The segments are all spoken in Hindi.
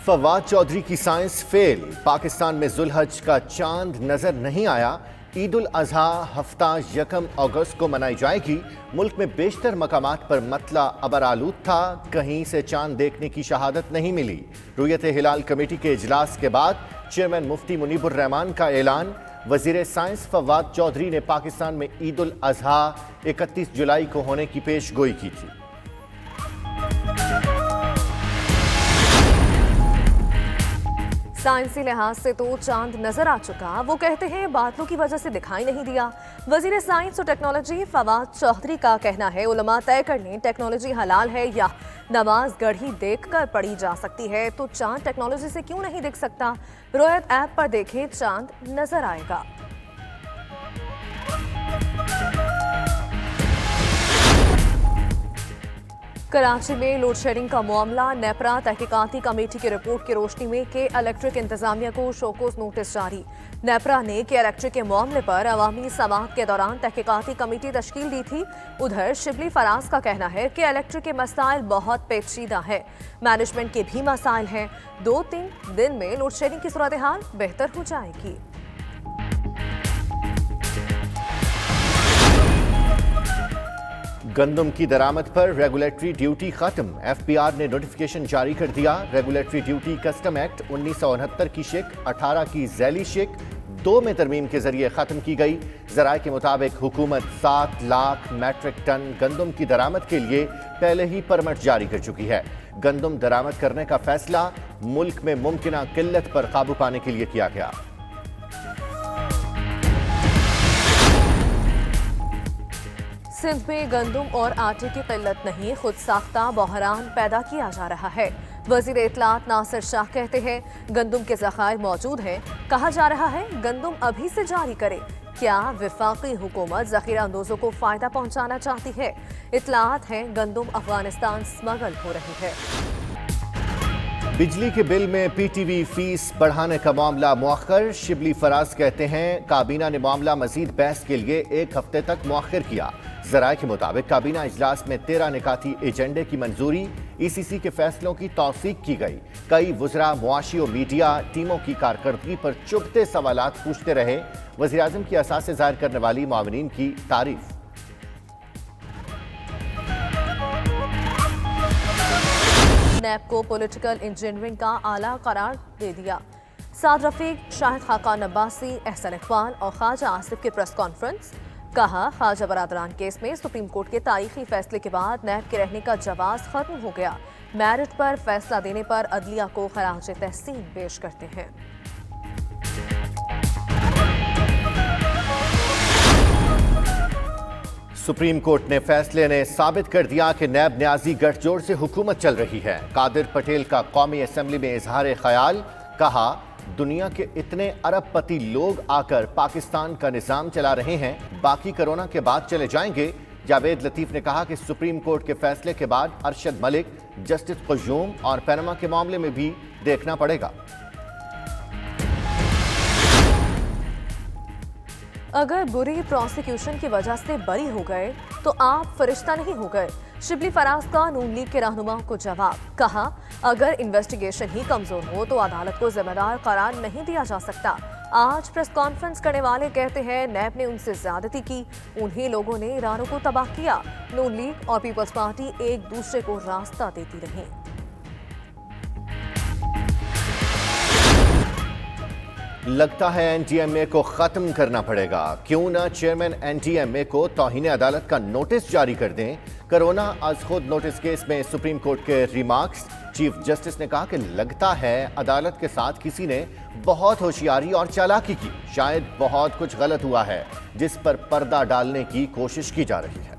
फवाद चौधरी की साइंस फेल। पाकिस्तान में जुल्हज का चांद नजर नहीं आया। ईद उल अजहा हफ्ता 1 अगस्त को मनाई जाएगी। मुल्क में बेशतर मकामात पर मतला अबर आलूद था। कहीं से चांद देखने की शहादत नहीं मिली। रुयत हिलाल कमेटी के इजलास के बाद चेयरमैन मुफ्ती मुनीबुर रहमान का ऐलान। वजीर साइंस फवाद चौधरी ने पाकिस्तान में ईद उल अजहा 31 जुलाई को होने की पेशगोई की थी। साइंसी लिहाज से तो चांद नजर आ चुका। वो कहते हैं बादलों की वजह से दिखाई नहीं दिया। वजीर साइंस और टेक्नोलॉजी फवाद चौधरी का कहना है उलमा तय कर लें टेक्नोलॉजी हलाल है या नमाज गढ़ी देखकर पढ़ी जा सकती है, तो चांद टेक्नोलॉजी से क्यों नहीं दिख सकता। रोयत ऐप पर देखें, चांद नजर आएगा। कराची में लोड शेडिंग का मामला। नेपरा तहकीकाती कमेटी की रिपोर्ट की रोशनी में के इलेक्ट्रिक इंतजामिया को शोकोस नोटिस जारी। नेपरा ने के इलेक्ट्रिक के मामले पर अवामी समाअत के दौरान तहकीकाती कमेटी तश्कील दी थी। उधर शिबली फराज का कहना है कि इलेक्ट्रिक के मसाइल बहुत पेचीदा है, मैनेजमेंट के भी मसाइल हैं। 2-3 दिन में लोड शेडिंग की सूरत हाल बेहतर हो जाएगी। गंदम की दरामद पर रेगुलेटरी ड्यूटी खत्म। एफपीआर ने नोटिफिकेशन जारी कर दिया। रेगुलेटरी ड्यूटी कस्टम एक्ट 1969 की शिक 18 की झैली शिक 2 में तरमीम के जरिए खत्म की गई। जराये के मुताबिक हुकूमत 7 लाख मैट्रिक टन गंदम की दरामद के लिए पहले ही परमिट जारी कर चुकी है। गंदम दरामद करने का फैसला मुल्क में मुमकिना किल्लत पर काबू पाने के लिए किया गया। सिंध में गंदम और आटे की किल्लत नहीं, खुद साख्ता बहरान पैदा किया जा रहा है। वजीर इत्तलात नासिर शाह कहते हैं गंदम के ज़खायर मौजूद हैं। कहा जा रहा है गंदम अभी से जारी करे। क्या विफाकी हुकूमत ज़ख़ीरा अंदोज़ों को फ़ायदा पहुँचाना चाहती है। इत्तलात है गंदम अफगानिस्तान स्मगल हो रही है। बिजली के बिल में पीटीवी फीस बढ़ाने का मामला मुअख्खर। शिबली फराज कहते हैं काबीना ने मामला मजीद बहस के लिए 1 हफ्ते तक मुअख्खर किया। जराये के मुताबिक काबीना इजलास में 13 निकाती एजेंडे की मंजूरी। ईसीसी के फैसलों की तौसीक की गई। कई वुज़रा मुआशी और मीडिया टीमों की कारकर्दगी पर चुभते सवालात पूछते रहे। वज़ीर आज़म की असासे जाहिर करने वाली मुआविनीन की तारीफ। नैब को पॉलिटिकल इंजीनियरिंग का आला करार दे दिया। साद रफीक, शाहिद खाकान अब्बासी, एहसन इकबाल और ख्वाजा आसिफ की प्रेस कॉन्फ्रेंस। कहा ख्वाजा बरादरान केस में सुप्रीम कोर्ट के तारीखी फैसले के बाद नैब के रहने का जवाज खत्म हो गया। मेरिट पर फैसला देने पर अदलिया को खराज तहसीन पेश करते हैं। सुप्रीम कोर्ट ने फैसले ने साबित कर दिया कि नैब न्याजी गठजोड़ से हुकूमत चल रही है। कादिर पटेल का कौमी असेंबली में इजहार ख्याल। कहा दुनिया के इतने अरबपति लोग आकर पाकिस्तान का निजाम चला रहे हैं, बाकी कोरोना के बाद चले जाएंगे। जावेद लतीफ ने कहा कि सुप्रीम कोर्ट के फैसले के बाद अरशद मलिक, जस्टिस क़य्यूम और पनामा के मामले में भी देखना पड़ेगा। अगर बुरी प्रोसिक्यूशन की वजह से बरी हो गए तो आप फरिश्ता नहीं हो गए। शिबली फराज का नून लीग के रहनुमा को जवाब। कहा अगर इन्वेस्टिगेशन ही कमजोर हो तो अदालत को जिम्मेदार करार नहीं दिया जा सकता। आज प्रेस कॉन्फ्रेंस करने वाले कहते हैं नैब ने उनसे ज्यादती की, उन्हीं लोगों ने ईरानों को तबाह किया। नून लीग और पीपल्स पार्टी एक दूसरे को रास्ता देती रही। लगता है एनटीएमए को खत्म करना पड़ेगा। क्यों ना चेयरमैन एनटीएमए को तौहीन अदालत का नोटिस जारी कर दें। कोरोना आज खुद नोटिस केस में सुप्रीम कोर्ट के रिमार्क्स। चीफ जस्टिस ने कहा कि लगता है अदालत के साथ किसी ने बहुत होशियारी और चालाकी की। शायद बहुत कुछ गलत हुआ है जिस पर पर्दा डालने की कोशिश की जा रही है।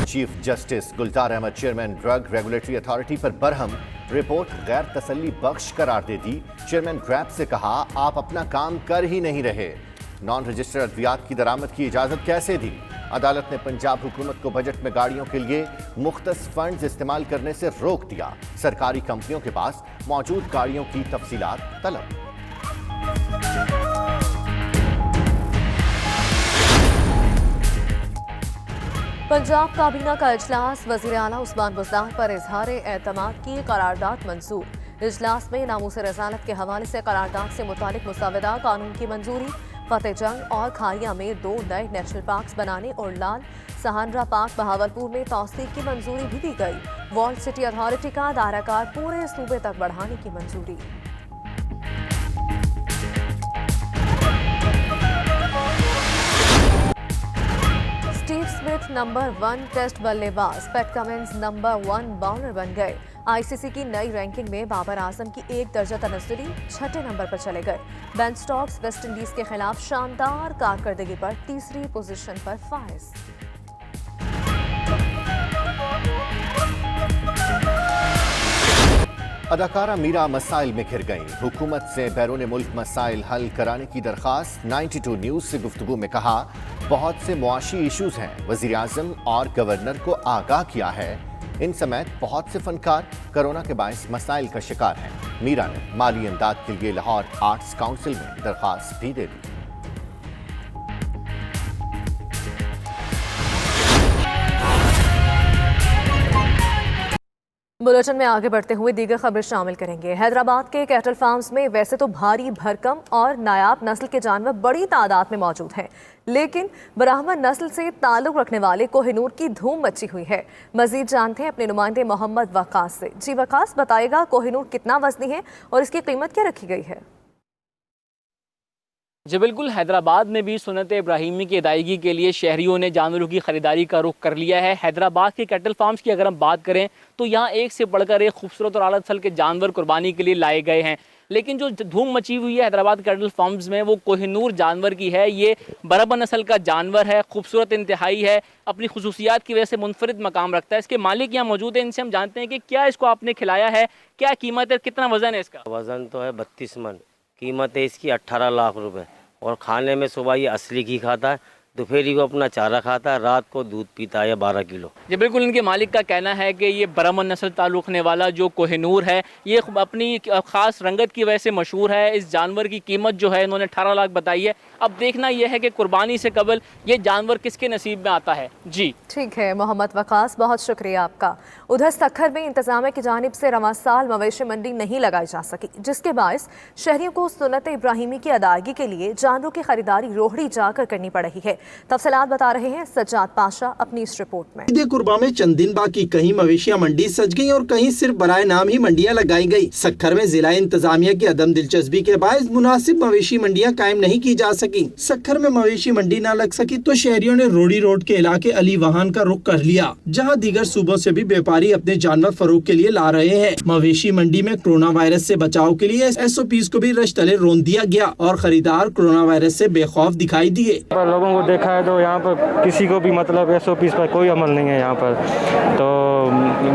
Chief justice Gulzar Ahmed chairman drug regulatory authority पर बरहम। रिपोर्ट गैर तसल्ली बख्श करार दे दी। चेयरमैन ग्रैप से कहा आप अपना काम कर ही नहीं रहे। नॉन रजिस्टर्ड अद्वियात की दरामद की इजाजत कैसे दी। अदालत ने पंजाब हुकूमत को बजट में गाड़ियों के लिए मुख्तस फंड्स इस्तेमाल करने से रोक दिया। सरकारी कंपनियों के पास मौजूद गाड़ियों की तफसीलात तलब। पंजाब काबीना का इजलास, वजीर आला उस्मान बुज़दार पर इजहार एतमाद की करारदाद मंजूर। इजलास में नामूस रसालत के हवाले से करारदाद से मुतालिक मुसवदा कानून की मंजूरी। फतेह जंग और खारिया में 2 नए नेशनल पार्क्स बनाने और लाल सहानरा पार्क बहावलपुर में तौसीक की मंजूरी भी दी गई। वॉल्ड सिटी अथॉरिटी का दायराकार पूरे सूबे तक बढ़ाने की मंजूरी। स्टीव स्मिथ नंबर 1 टेस्ट बल्लेबाज, पैट कमिंस नंबर 1 बाउलर बन गए। आईसीसी की नई रैंकिंग में बाबर आजम की 1 दर्जा तनस्सुली 6ठे नंबर पर चले गए। बेन स्टोक्स वेस्ट इंडीज के खिलाफ शानदार कारकर्दगी पर 3री पोजीशन पर फाइज। अदाकारा मीरा मसाइल में घिर गईं। हुकूमत से बैरून मुल्क मसाइल हल कराने की दरख्वास्त। 92 न्यूज़ से गुफ्तगू में कहा, बहुत से मुआशी इशूज़ हैं, वज़ीर आज़म और गवर्नर को आगाह किया है। इन समेत बहुत से फनकार कोरोना के बायस मसाइल का शिकार हैं। मीरा ने माली इमदाद के लिए लाहौर आर्ट्स काउंसिल में दरख्वास्त भी दे दी। बुलेटिन में आगे बढ़ते हुए दीगर खबरें शामिल करेंगे। हैदराबाद के कैटल फार्म्स में वैसे तो भारी भरकम और नायाब नस्ल के जानवर बड़ी तादाद में मौजूद हैं, लेकिन ब्राह्मण नस्ल से ताल्लुक रखने वाले कोहिनूर की धूम मची हुई है। मजीद जानते हैं अपने नुमाइंदे मोहम्मद वकास से। जी वकास, बताएगा कोहिनूर कितना वजनी है और इसकी कीमत क्या रखी गई है? जी बिल्कुल, हैदराबाद में भी सुन्नत इब्राहिमी की अदायगी के लिए शहरियों ने जानवरों की ख़रीदारी का रुख कर लिया है। हैदराबाद के कैटल फार्म्स की अगर हम बात करें तो यहाँ एक से बढ़कर एक खूबसूरत और आला नस्ल के जानवर कुर्बानी के लिए लाए गए हैं, लेकिन जो धूम मची हुई है हैदराबाद कैटल फार्म्स में वो कोहिनूर जानवर की है। ये बराबर नस्ल का जानवर है, खूबसूरत इंतहाई है, अपनी खुसूसियात की वजह से मुनफरिद मकाम रखता है। इसके मालिक यहाँ मौजूद हैं, इनसे हम जानते हैं कि क्या इसको आपने खिलाया है, क्या कीमत है, कितना वजन है इसका? वजन तो है 32 मन, कीमत है इसकी 18 लाख रुपए। और खाने में सुबह ये असली घी खाता है, दोपहरी को अपना चारा खाता है, रात को दूध पीता है 12 किलो। जी बिल्कुल, इनके मालिक का कहना है कि ये ब्राह्मण नस्ल ताल्लुक रखने वाला जो कोहिनूर है ये अपनी ख़ास रंगत की वजह से मशहूर है। इस जानवर की कीमत जो है इन्होंने 18 लाख बताई है। अब देखना यह है कि कुर्बानी से कबल ये जानवर किसके नसीब में आता है। जी ठीक है मोहम्मद वकास, बहुत शुक्रिया आपका। उधर सखर में इंतजामिया की जानिब से रवां साल मवेशी मंडी नहीं लगाई जा सकी, जिसके बायस शहरियों को सुन्नत इब्राहिमी की अदायगी के लिए जानवरों की खरीदारी रोहड़ी जाकर करनी पड़ रही है। तफसीलात बता रहे हैं सज्जाद पाशा अपनी इस रिपोर्ट में। ईद कुर्बा में चंद दिन बाकी कहीं मवेशियां मंडी सज गई और कहीं सिर्फ बराए नाम ही मंडियां लगाई गई। सखर में जिला इंतजामिया की अदम दिलचस्पी के बायस मुनासिब मवेशी मंडियां कायम नहीं की जा सकी। सखर में मवेशी मंडी न लग सकी तो शहरियों ने रोडी रोड के इलाके अली वाहन का रुख कर लिया, जहाँ दीगर सूबों से भी व्यापारी अपने जानवर फरोख्त के लिए ला रहे हैं। मवेशी मंडी में कोरोना वायरस से बचाव के लिए SOPs को भी रश तले रोन दिया गया और खरीदार कोरोना वायरस से बेखौफ दिखाई दिए। लोगों को देखा है तो यहाँ पर किसी को भी मतलब SOPs पर कोई अमल नहीं है यहाँ पर, तो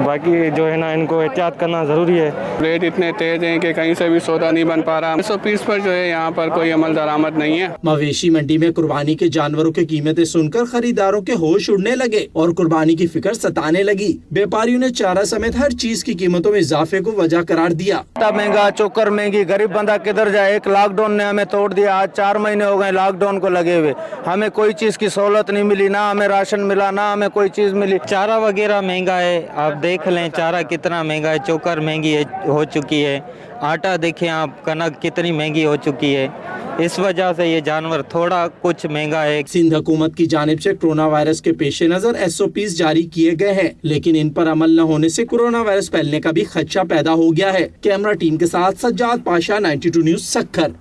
बाकी जो है ना इनको एहतियात करना जरूरी है। रेट इतने तेज हैं कि कहीं से भी सौदा नहीं बन पा रहा। SOPs पर जो है यहाँ पर कोई अमल दरामद नहीं है। मवेशी मंडी में कुर्बानी के जानवरों की कीमतें सुनकर खरीदारों के होश उड़ने लगे और कुर्बानी की फिक्र सताने लगी। व्यापारियों ने चारा समेत हर चीज की कीमतों में इजाफे को वजह करार दिया। महंगा, चोकर महंगी, गरीब बंदा किधर जाए। एक लॉकडाउन ने हमें तोड़ दिया। आज 4 महीने हो गए लॉकडाउन को लगे हुए, हमें कोई चीज की सहूलत नहीं मिली, ना हमें राशन मिला, ना हमें कोई चीज मिली। चारा वगैरह महंगा है, आप देख लें चारा कितना महंगा है, चोकर महंगी हो चुकी है, आटा देखें आप, कनक कितनी महंगी हो चुकी है। इस वजह से ये जानवर थोड़ा कुछ महंगा है। सिंध हुकूमत की जानिब से कोरोना वायरस के पेश नजर SOPs जारी किए गए हैं, लेकिन इन पर अमल न होने से कोरोना वायरस फैलने का भी खदशा पैदा हो गया है। कैमरा टीम के साथ सज्जाद पाशा, 92 न्यूज़ सखर।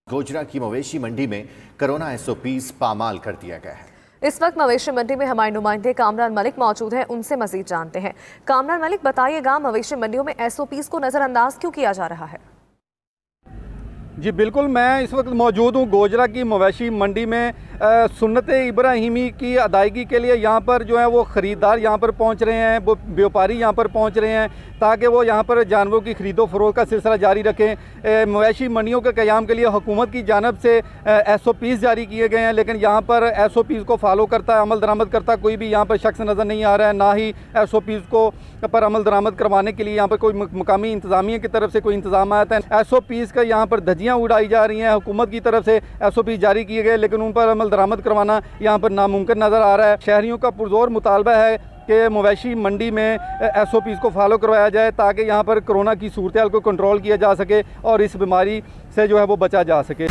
गोजरा की मवेशी मंडी में कोरोना SOPs पामाल कर दिया गया है। इस वक्त मवेशी मंडी में हमारे नुमाइंदे कामरान मलिक मौजूद हैं, उनसे मजीद जानते हैं। कामरान मलिक, बताइएगा मवेशी मंडियों में SOPs को नजरअंदाज क्यों किया जा रहा है? जी बिल्कुल, मैं इस वक्त मौजूद हूँ गोजरा की मवेशी मंडी में। सुन्नत इब्राहिमी की अदायगी के लिए यहाँ पर जो है वो ख़रीदार यहाँ पर पहुँच रहे हैं, वो व्यापारी यहाँ पर पहुँच रहे हैं ताकि वो यहाँ पर जानवरों की ख़रीदो फरोख्त का सिलसिला जारी रखें। मवेशी मंडियों के क़याम के लिए हुकूमत की जानब से SOPs जारी किए गए हैं, लेकिन यहाँ पर SOPs को फॉलो करता, अमल दरामद करता कोई भी यहाँ पर शख्स नज़र नहीं आ रहा है। ना ही SOPs को पर अमल दरामद करवाने के लिए यहाँ पर कोई मुकामी इंतज़ामिया की तरफ से कोई इंतजाम आया था। SOPs का यहाँ पर धज्जियाँ धज्जियाँ उड़ाई जा रही हैं। हुकूमत की तरफ से SOP जारी किए गए, लेकिन उन पर अमल दरामद करवाना यहाँ पर नामुमकिन नज़र आ रहा है। शहरियों का पुरजोर मुतालबा है कि मवेशी मंडी में SOPs को फॉलो करवाया जाए ताकि यहाँ पर कोरोना की सूरत हाल को कंट्रोल किया जा सके और इस बीमारी से जो है वो बचा जा सके।